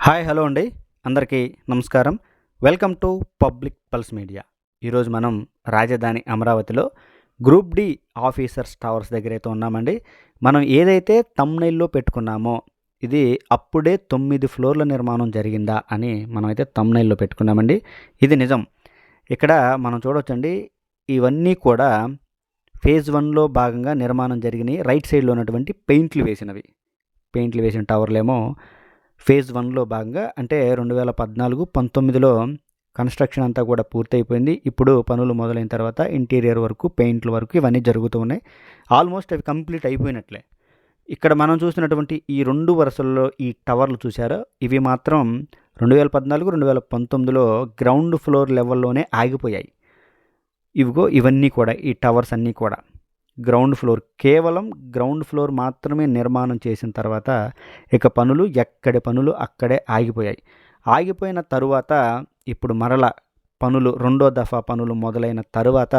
Hi hello అండి, అందరికీ నమస్కారం. Welcome to public pulse media. ఈరోజు మనం రాజధాని అమరావతిలో గ్రూప్ డి ఆఫీసర్స్ టవర్స్ దగ్గర అయితే ఉన్నామండి. మనం ఏదైతే థంబ్నెయిల్లో పెట్టుకున్నామో ఇది అప్పుడే 9 ఫ్లోర్ల నిర్మాణం జరిగిందా అని మనమైతే థంబ్నెయిల్లో పెట్టుకున్నామండి. ఇది నిజం. ఇక్కడ మనం చూడొచ్చండి, ఇవన్నీ కూడా ఫేజ్ 1లో భాగంగా నిర్మాణం జరిగినాయి. రైట్ సైడ్లో ఉన్నటువంటి పెయింట్లు వేసిన టవర్లేమో ఫేజ్ 1లో భాగంగా, అంటే 2014, 19లో కన్స్ట్రక్షన్ అంతా కూడా పూర్తయిపోయింది. ఇప్పుడు పనులు మొదలైన తర్వాత ఇంటీరియర్ వరకు, పెయింట్ల వరకు ఇవన్నీ జరుగుతూ ఉన్నాయి. ఆల్మోస్ట్ అవి కంప్లీట్ అయిపోయినట్లే. ఇక్కడ మనం చూసినటువంటి ఈ 2 వరుసల్లో ఈ టవర్లు చూసారా, ఇవి మాత్రం 2014, 2019లో గ్రౌండ్ ఫ్లోర్ లెవెల్లోనే ఆగిపోయాయి. ఇవన్నీ కూడా, ఈ టవర్స్ అన్నీ కూడా కేవలం గ్రౌండ్ ఫ్లోర్ మాత్రమే నిర్మాణం చేసిన తర్వాత ఇక పనులు ఎక్కడి పనులు అక్కడే ఆగిపోయాయి. ఆగిపోయిన తరువాత ఇప్పుడు మరల రెండో దఫా పనులు మొదలైన తరువాత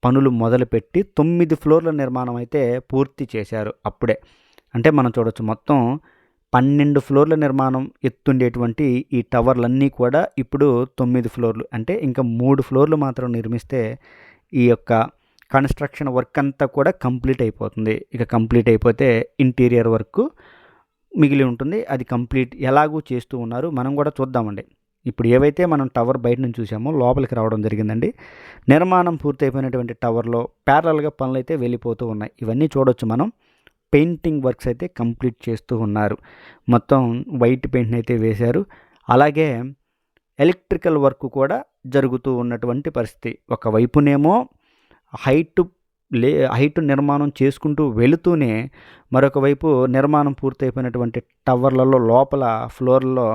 పనులు మొదలుపెట్టి 9 ఫ్లోర్ల నిర్మాణం అయితే పూర్తి చేశారు అప్పుడే. అంటే మనం చూడొచ్చు, మొత్తం 12 ఫ్లోర్ల నిర్మాణం ఎత్తుండేటువంటి ఈ టవర్లన్నీ కూడా ఇప్పుడు 9 ఫ్లోర్లు, అంటే ఇంకా 3 ఫ్లోర్లు మాత్రం నిర్మిస్తే ఈ యొక్క కన్స్ట్రక్షన్ వర్క్ అంతా కూడా కంప్లీట్ అయిపోతుంది. ఇక కంప్లీట్ అయిపోతే ఇంటీరియర్ వర్క్ మిగిలి ఉంటుంది. అది కంప్లీట్ ఎలాగూ చేస్తూ ఉన్నారు, మనం కూడా చూద్దామండి. ఇప్పుడు ఏవైతే మనం టవర్ బయట నుంచి చూసామో లోపలికి రావడం జరిగిందండి. నిర్మాణం పూర్తయిపోయినటువంటి టవర్లో ప్యారలల్గా పనులు అయితే వెళ్ళిపోతూ ఉన్నాయి. ఇవన్నీ చూడొచ్చు మనం. పెయింటింగ్ వర్క్స్ అయితే కంప్లీట్ చేస్తూ ఉన్నారు. మొత్తం వైట్ పెయింట్ని అయితే వేశారు. అలాగే ఎలక్ట్రికల్ వర్క్ కూడా జరుగుతూ ఉన్నటువంటి పరిస్థితి. ఒకవైపునేమో హైట్ నిర్మాణం చేసుకుంటూ వెళుతూనే మరొక వైపు నిర్మాణం పూర్తయిపోయినటువంటి టవర్లలో లోపల ఫ్లోర్లలో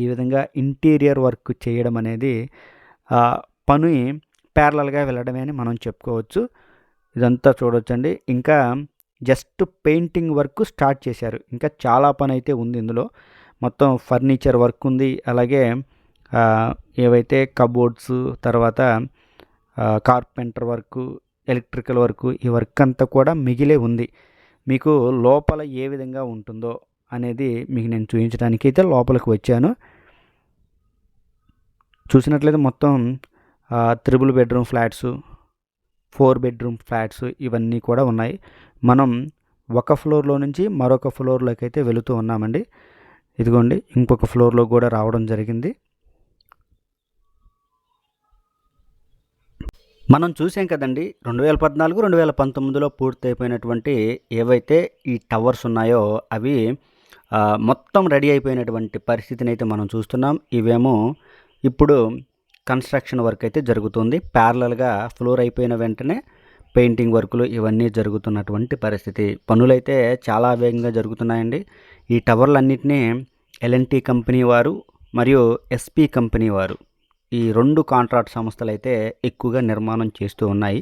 ఈ విధంగా ఇంటీరియర్ వర్క్ చేయడం అనేది పని ప్యారలల్గా వెళ్ళడమే అని మనం చెప్పుకోవచ్చు. ఇదంతా చూడొచ్చండి. ఇంకా జస్ట్ పెయింటింగ్ వర్క్ స్టార్ట్ చేశారు. ఇంకా చాలా పని అయితే ఉంది ఇందులో. మొత్తం ఫర్నిచర్ వర్క్ ఉంది. అలాగే ఏవైతే కబోర్డ్స్, తర్వాత కార్పెంటర్ వర్క్, ఎలక్ట్రికల్ వర్క్, ఈ వర్క్ అంతా కూడా మిగిలే ఉంది. మీకు లోపల ఏ విధంగా ఉంటుందో అనేది మీకు నేను చూపించడానికి అయితే లోపలికి వచ్చాను. చూసినట్లయితే మొత్తం 3 బెడ్రూమ్ ఫ్లాట్స్, 4 బెడ్రూమ్ ఫ్లాట్స్ ఇవన్నీ కూడా ఉన్నాయి. మనం ఒక ఫ్లోర్లో నుంచి మరొక ఫ్లోర్లోకి అయితే వెళుతూ ఉన్నామండి. ఇదిగోండి, ఇంకొక ఫ్లోర్లో కూడా రావడం జరిగింది. మనం చూసాం కదండి, 2014, 2019లో పూర్తయిపోయినటువంటి ఏవైతే ఈ టవర్స్ ఉన్నాయో అవి మొత్తం రెడీ అయిపోయినటువంటి పరిస్థితిని అయితే మనం చూస్తున్నాం. ఇవేమో ఇప్పుడు కన్స్ట్రక్షన్ వర్క్ అయితే జరుగుతుంది. ప్యారలల్గా ఫ్లోర్ అయిపోయిన వెంటనే పెయింటింగ్ వర్కులు ఇవన్నీ జరుగుతున్నటువంటి పరిస్థితి. పనులైతే చాలా వేగంగా జరుగుతున్నాయండి. ఈ టవర్లన్నింటినీ L&T కంపెనీ వారు మరియు SP కంపెనీ వారు, ఈ 2 కాంట్రాక్ట్ సంస్థలు అయితే ఎక్కువగా నిర్మాణం చేస్తూ ఉన్నాయి.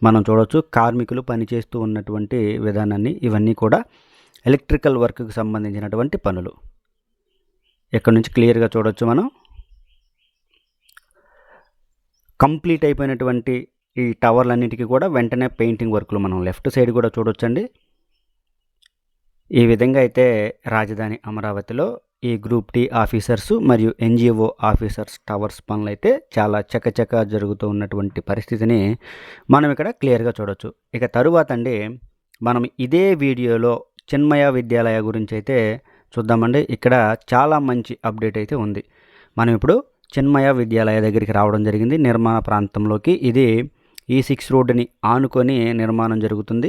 మనం చూడవచ్చు కార్మికులు పనిచేస్తూ ఉన్నటువంటి విధానాన్ని. ఇవన్నీ కూడా ఎలక్ట్రికల్ వర్క్కి సంబంధించినటువంటి పనులు. ఇక్కడ నుంచి క్లియర్గా చూడవచ్చు మనం. కంప్లీట్ అయిపోయినటువంటి ఈ టవర్లన్నింటికి కూడా వెంటనే పెయింటింగ్ వర్క్లు మనం లెఫ్ట్ సైడ్ కూడా చూడొచ్చండి. ఈ విధంగా అయితే రాజధాని అమరావతిలో ఈ గ్రూప్ డి ఆఫీసర్స్ మరియు NGO ఆఫీసర్స్ టవర్స్ పనులు అయితే చాలా చకచక జరుగుతూ ఉన్నటువంటి పరిస్థితిని మనం ఇక్కడ క్లియర్గా చూడవచ్చు. ఇక తరువాత అండి, మనం ఇదే వీడియోలో చిన్మయ విద్యాలయ గురించి అయితే చూద్దామండి. ఇక్కడ చాలా మంచి అప్డేట్ అయితే ఉంది. మనం ఇప్పుడు చిన్మయ విద్యాలయ దగ్గరికి రావడం జరిగింది. నిర్మాణ ప్రాంతంలోకి, ఇది E6 రోడ్డుని ఆనుకొని నిర్మాణం జరుగుతుంది.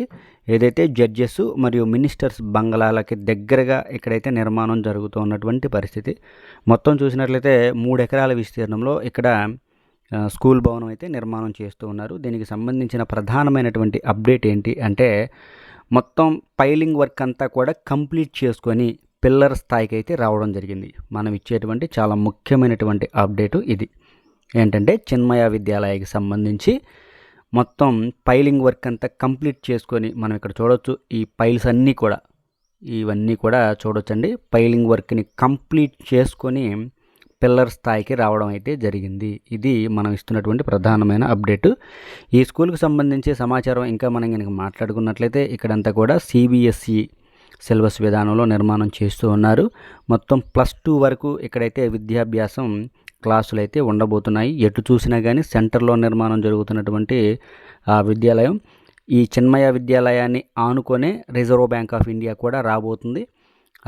ఏదైతే జడ్జెస్ మరియు మినిస్టర్స్ బంగ్లాలకి దగ్గరగా ఇక్కడైతే నిర్మాణం జరుగుతూ ఉన్నటువంటి పరిస్థితి. మొత్తం చూసినట్లయితే 3 ఎకరాల విస్తీర్ణంలో ఇక్కడ స్కూల్ భవనం అయితే నిర్మాణం చేస్తూ ఉన్నారు. దీనికి సంబంధించిన ప్రధానమైనటువంటి అప్డేట్ ఏంటి అంటే, మొత్తం పైలింగ్ వర్క్ అంతా కూడా కంప్లీట్ చేసుకొని పిల్లర్ స్థాయికి అయితే రావడం జరిగింది. మనం ఇచ్చేటువంటి చాలా ముఖ్యమైనటువంటి అప్డేటు ఇది. ఏంటంటే చిన్మయ విద్యాలయకి సంబంధించి మొత్తం పైలింగ్ వర్క్ అంతా కంప్లీట్ చేసుకొని, మనం ఇక్కడ చూడొచ్చు ఈ పైల్స్ అన్నీ కూడా, ఇవన్నీ కూడా చూడొచ్చండి. పైలింగ్ వర్క్ని కంప్లీట్ చేసుకొని పిల్లర్ స్థాయికి రావడం అయితే జరిగింది. ఇది మనం ఇస్తున్నటువంటి ప్రధానమైన అప్డేటు. ఈ స్కూల్కి సంబంధించి సమాచారం ఇంకా మనం కనుక మాట్లాడుకున్నట్లయితే, ఇక్కడంతా కూడా CBSE సిలబస్ విధానంలో నిర్మాణం చేస్తూ ఉన్నారు. మొత్తం +2 వరకు ఇక్కడైతే విద్యాభ్యాసం క్లాసులు అయితే ఉండబోతున్నాయి. ఎటు చూసినా కానీ సెంటర్లో నిర్మాణం జరుగుతున్నటువంటి విద్యాలయం. ఈ చిన్మయ విద్యాలయాన్ని ఆనుకొనే రిజర్వ్ బ్యాంక్ ఆఫ్ ఇండియా కూడా రాబోతుంది.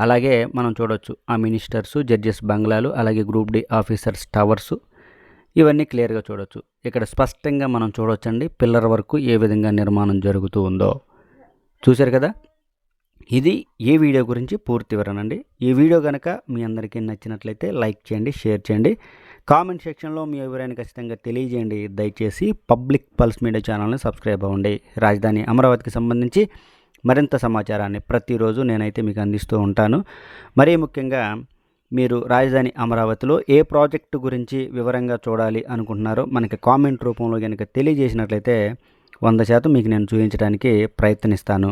అలాగే మనం చూడొచ్చు ఆ మినిస్టర్సు, జడ్జెస్ బంగ్లాలు, అలాగే గ్రూప్ డి ఆఫీసర్స్ టవర్సు, ఇవన్నీ క్లియర్గా చూడొచ్చు. ఇక్కడ స్పష్టంగా మనం చూడొచ్చండి పిల్లర్ వరకు ఏ విధంగా నిర్మాణం జరుగుతూ ఉందో. చూశారు కదా, ఇది ఈ వీడియో గురించి పూర్తి వివరణ అండి. ఈ వీడియో కనుక మీ అందరికీ నచ్చినట్లయితే లైక్ చేయండి, షేర్ చేయండి, కామెంట్ సెక్షన్లో మీ అభిప్రాయాన్ని ఖచ్చితంగా తెలియజేయండి. దయచేసి పబ్లిక్ పల్స్ మీడియా ఛానల్ని సబ్స్క్రైబ్ అవ్వండి. రాజధాని అమరావతికి సంబంధించి మరింత సమాచారాన్ని ప్రతిరోజు నేనైతే మీకు అందిస్తూ ఉంటాను. మరీ ముఖ్యంగా మీరు రాజధాని అమరావతిలో ఏ ప్రాజెక్టు గురించి వివరంగా చూడాలి అనుకుంటున్నారో మనకి కామెంట్ రూపంలో కనుక తెలియజేసినట్లయితే 100% మీకు నేను చూపించడానికి ప్రయత్నిస్తాను.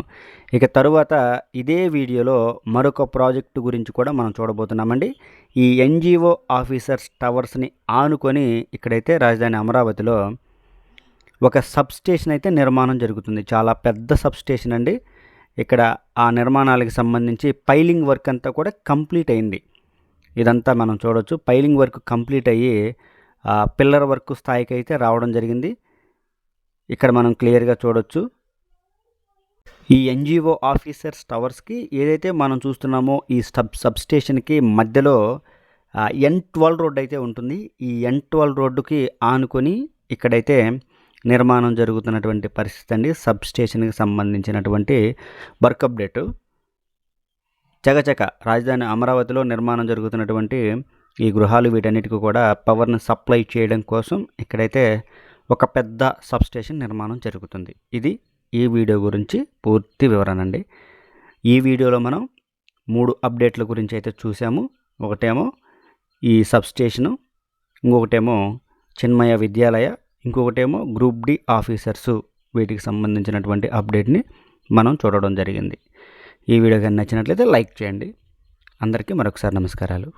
ఇక తరువాత ఇదే వీడియోలో మరొక ప్రాజెక్టు గురించి కూడా మనం చూడబోతున్నామండి. ఈ ఎన్జిఓ ఆఫీసర్స్ టవర్స్ని ఆనుకొని ఇక్కడైతే రాజధాని అమరావతిలో ఒక సబ్స్టేషన్ అయితే నిర్మాణం జరుగుతుంది. చాలా పెద్ద సబ్స్టేషన్ అండి. ఇక్కడ ఆ నిర్మాణాలకు సంబంధించి పైలింగ్ వర్క్ అంతా కూడా కంప్లీట్ అయింది. ఇదంతా మనం చూడొచ్చు. పైలింగ్ వర్క్ కంప్లీట్ అయ్యి పిల్లర్ వర్క్ స్థాయికి అయితే రావడం జరిగింది. ఇక్కడ మనం క్లియర్గా చూడొచ్చు. ఈ ఎన్జిఓ ఆఫీసర్స్ టవర్స్కి ఏదైతే మనం చూస్తున్నామో ఈ సబ్స్టేషన్కి మధ్యలో N12 రోడ్ అయితే ఉంటుంది. ఈ N12 రోడ్డుకి ఆనుకొని ఇక్కడైతే నిర్మాణం జరుగుతున్నటువంటి పరిస్థితి అండి. సబ్స్టేషన్కి సంబంధించినటువంటి వర్క్ అప్డేటు. చకచక రాజధాని అమరావతిలో నిర్మాణం జరుగుతున్నటువంటి ఈ గృహాలు వీటన్నిటికీ కూడా పవర్ని సప్లై చేయడం కోసం ఇక్కడైతే ఒక పెద్ద సబ్స్టేషన్ నిర్మాణం జరుగుతుంది. ఇది ఈ వీడియో గురించి పూర్తి వివరణ అండి. ఈ వీడియోలో మనం 3 అప్డేట్ల గురించి అయితే చూసాము. ఒకటేమో ఈ సబ్స్టేషను, ఇంకొకటేమో చిన్మయ విద్యాలయ, ఇంకొకటేమో గ్రూప్ డి ఆఫీసర్సు, వీటికి సంబంధించినటువంటి అప్డేట్ని మనం చూడడం జరిగింది. ఈ వీడియో కానీ నచ్చినట్లయితే లైక్ చేయండి. అందరికీ మరొకసారి నమస్కారాలు.